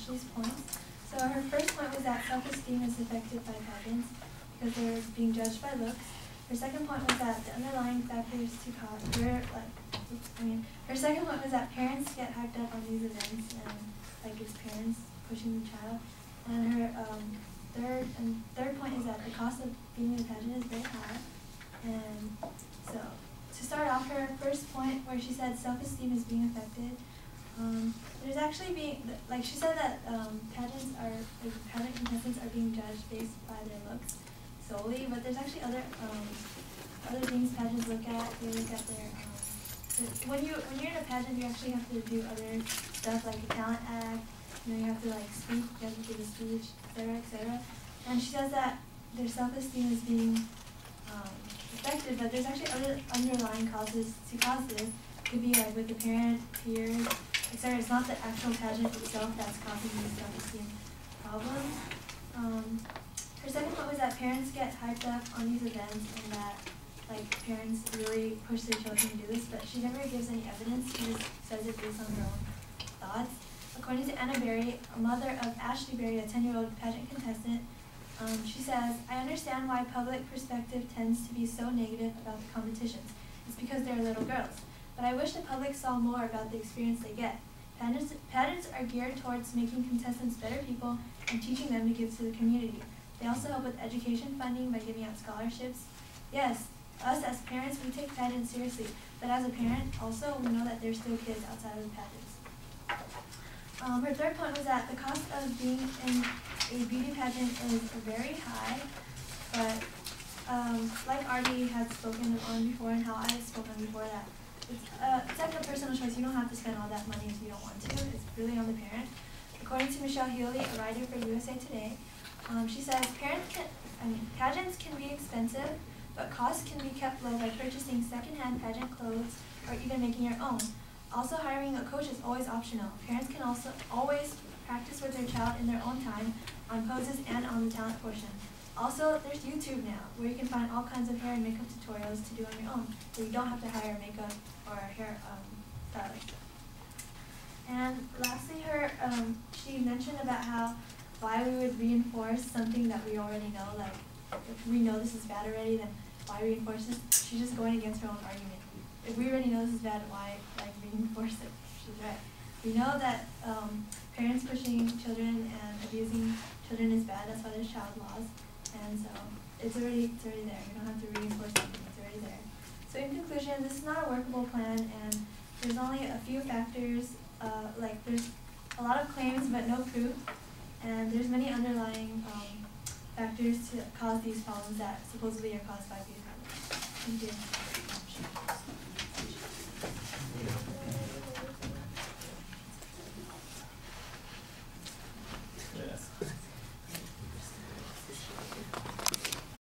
Ashley's points. So her first point was that self-esteem is affected by pageants because they're being judged by looks. Her second point was that the underlying factors to cause her second point was that parents get hyped up on these events and like it's parents pushing the child. And her third point is that the cost of being in a pageant is very high. And so to start off, her first point where she said self-esteem is being affected. There's actually she said that pageant contestants are being judged based by their looks solely, but there's actually other things pageants look at. They look at their when you're in a pageant, you actually have to do other stuff like a talent act. You have to like speak, you have to give a speech, etc., etc. And she says that their self-esteem is being affected, but there's actually other underlying causes to cause this. It could be like with the parent, peers, etc. It's not the actual pageant itself that's causing these self-esteem problems. Her second point was that parents get hyped up on these events and that like parents really push their children to do this, but she never gives any evidence. She just says it based on her own thoughts. According to Anna Berry, a mother of Ashley Berry, a 10-year-old pageant contestant, she says, "I understand why public perspective tends to be so negative about the competitions. It's because they're little girls. But I wish the public saw more about the experience they get. Pageants are geared towards making contestants better people and teaching them to give to the community. They also help with education funding by giving out scholarships. Yes, us as parents, we take pageants seriously, but as a parent, also, we know that there's still kids outside of the pageants." Her third point was that the cost of being in a beauty pageant is very high, but like Artie had spoken on before and how I had spoken before, that it's like a personal choice. You don't have to spend all that money if you don't want to. It's really on the parent. According to Michelle Healy, a writer for USA Today, she says, pageants can be expensive, but costs can be kept low by purchasing second-hand pageant clothes or even making your own. Also, hiring a coach is always optional. Parents can also always practice with their child in their own time on poses and on the talent portion. Also, there's YouTube now, where you can find all kinds of hair and makeup tutorials to do on your own, so you don't have to hire a makeup or a hair stylist. And lastly, she mentioned about why we would reinforce something that we already know. Like, if we know this is bad already, then why reinforce this? She's just going against her own argument. If we already know this is bad, why reinforce it? She's right. We know that parents pushing children and abusing children is bad. That's why there's child laws. And so it's already there. You don't have to reinforce something. It's already there. So in conclusion, this is not a workable plan, and there's only a few factors. There's a lot of claims but no proof, and there's many underlying factors to cause these problems that supposedly are caused by beauty pageants. Thank you.